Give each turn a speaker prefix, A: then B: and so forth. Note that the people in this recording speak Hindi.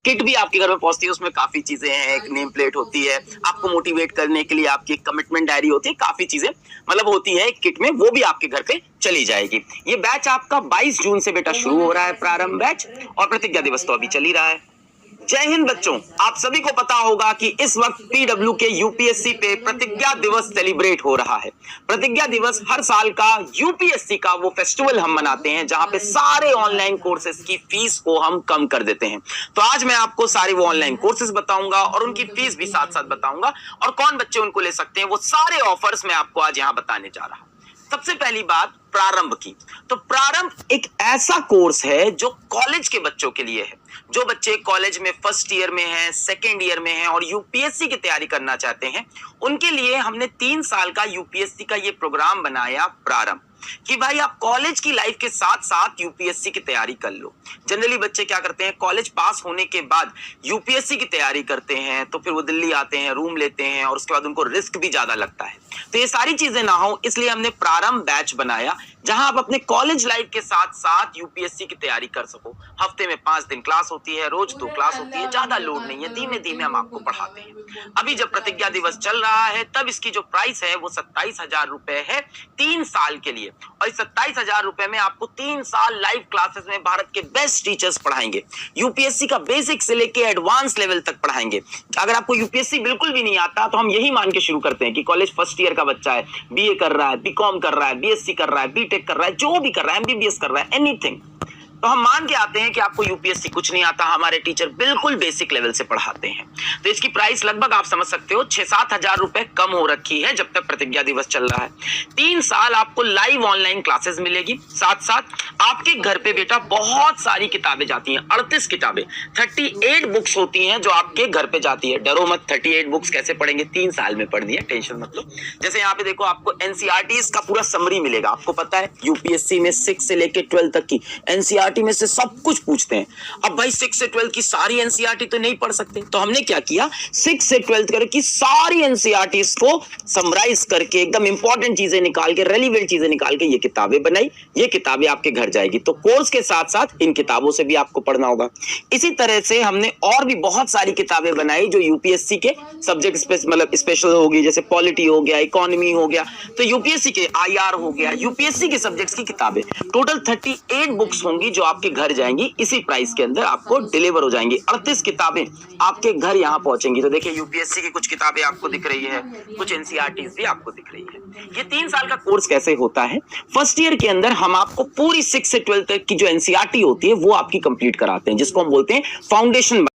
A: किट भी आपके घर में पहुंचती है, उसमें काफी चीजें हैं, एक नेम प्लेट होती है, आपको मोटिवेट करने के लिए आपकी एक कमिटमेंट डायरी होती है, काफी चीजें मतलब होती है किट में, वो भी आपके घर पे चली जाएगी। ये बैच आपका 22 जून से बेटा शुरू हो रहा है, प्रारंभ बैच, और प्रतिज्ञा दिवस तो अभी चल ही रहा है। जय हिंद बच्चों, आप सभी को पता होगा कि इस वक्त पीडब्ल्यू के यूपीएससी पे प्रतिज्ञा दिवस सेलिब्रेट हो रहा है। प्रतिज्ञा दिवस हर साल का यूपीएससी का वो फेस्टिवल हम मनाते हैं जहां पे सारे ऑनलाइन कोर्सेज की फीस को हम कम कर देते हैं। तो आज मैं आपको सारे वो ऑनलाइन कोर्सेज बताऊंगा और उनकी फीस भी साथ साथ बताऊंगा, और कौन बच्चे उनको ले सकते हैं, वो सारे ऑफर्स मैं आपको आज यहां बताने जा रहा हूं। सबसे पहली बात प्रारंभ की, तो प्रारंभ एक ऐसा कोर्स है जो कॉलेज के बच्चों के लिए है। जो बच्चे कॉलेज में फर्स्ट ईयर में हैं, सेकेंड ईयर में हैं और यूपीएससी की तैयारी करना चाहते हैं, उनके लिए हमने 3 साल का यूपीएससी का ये प्रोग्राम बनाया प्रारंभ, कि भाई आप कॉलेज की लाइफ के साथ साथ यूपीएससी की तैयारी कर लो। जनरली बच्चे क्या करते हैं, कॉलेज पास होने के बाद यूपीएससी की तैयारी करते हैं, तो फिर वो दिल्ली आते हैं, रूम लेते हैं और उसके बाद उनको रिस्क भी ज्यादा लगता है। तो ये सारी चीजें ना हो, इसलिए हमने प्रारंभ बैच बनाया जहां आप अपने कॉलेज लाइफ के साथ साथ यूपीएससी की तैयारी कर सको। हफ्ते में 5 दिन क्लास होती है, रोज 2 क्लास होती है, ज्यादा लोड नहीं है, धीमे धीमे हम आपको पढ़ाते हैं। अभी जब प्रतिज्ञा दिवस चल रहा है तब इसकी जो प्राइस है वो 27,000 रुपए है 3 साल के लिए, और इस 27,000 रुपए में आपको 3 साल लाइव क्लासेस में भारत के बेस्ट टीचर्स पढ़ाएंगे, यूपीएससी का बेसिक से लेके एडवांस लेवल तक पढ़ाएंगे। अगर आपको यूपीएससी बिल्कुल भी नहीं आता तो हम यही मान के शुरू करते हैं कि कॉलेज फर्स्ट ईयर का बच्चा है, बीए कर रहा है, बीकॉम कर रहा है, बीएससी कर रहा है, बीटेक कर रहा है, जो भी कर रहा है, एमबीबीएस कर रहा है, एनीथिंग, तो हम मान के आते हैं कि आपको यूपीएससी कुछ नहीं आता, हमारे टीचर बिल्कुल बेसिक लेवल से पढ़ाते हैं। तो इसकी प्राइस लगभग आप समझ सकते हो 6-7 हजार रुपए कम हो रखी है जब तक प्रतिज्ञा दिवस चल रहा है। 3 साल आपको लाइव ऑनलाइन क्लासेस मिलेगी, साथ साथ आपके घर पे बेटा बहुत सारी किताबें जाती हैं, 38 किताबें, 38 बुक्स होती हैं जो आपके घर पे जाती है। डरो मत, 38 बुक्स कैसे पढ़ेंगे, 3 साल में पढ़ दिया, टेंशन मत लो। जैसे यहाँ पे देखो, आपको एनसीईआरटी का पूरा समरी मिलेगा। आपको पता है यूपीएससी में 6 से लेके 12 तक की एनसीईआरटी में से सब कुछ पूछते हैं। अब भाई 6 से 12 की सारी एनसीईआरटी तो नहीं पढ़ सकते, तो हमने क्या किया, 6 से 12 तक की सारी एनसीईआरटी को समराइज करके एकदम इंपॉर्टेंट चीजें निकाल के, रेलिवेंट चीजें निकाल के ये किताबें बनाई। ये किताबें आपके घर जाएगी, तो कोर्स के साथ साथ इन किताबों से भी आपको पढ़ना होगा। इसी तरह से हमने और भी बहुत सारी किताबें बनाई जो यूपीएससी के सब्जेक्ट मतलब स्पेशल होगी, जैसे पॉलिटी हो गया, इकोनॉमी हो गया, तो यूपीएससी के आईआर हो गया, यूपीएससी के सब्जेक्ट्स की किताबें टोटल 38 बुक्स होंगी जो आपके घर जाएंगी। इसी प्राइस के अंदर आपको डिलीवर हो जाएंगी। 38 किताबें आपके घर यहां पहुंचेंगी। तो देखिए, यूपीएससी की कुछ किताबें आपको दिख रही है, कुछ एनसीईआरटी भी आपको दिख रही है। ये 3 साल का कोर्स कैसे होता है, फर्स्ट ईयर के अंदर हम आपको पूरी 6 से 12 तक की जो एनसीईआरटी होती है वो आपकी कंप्लीट कराते हैं, जिसको हम बोलते हैं फाउंडेशन।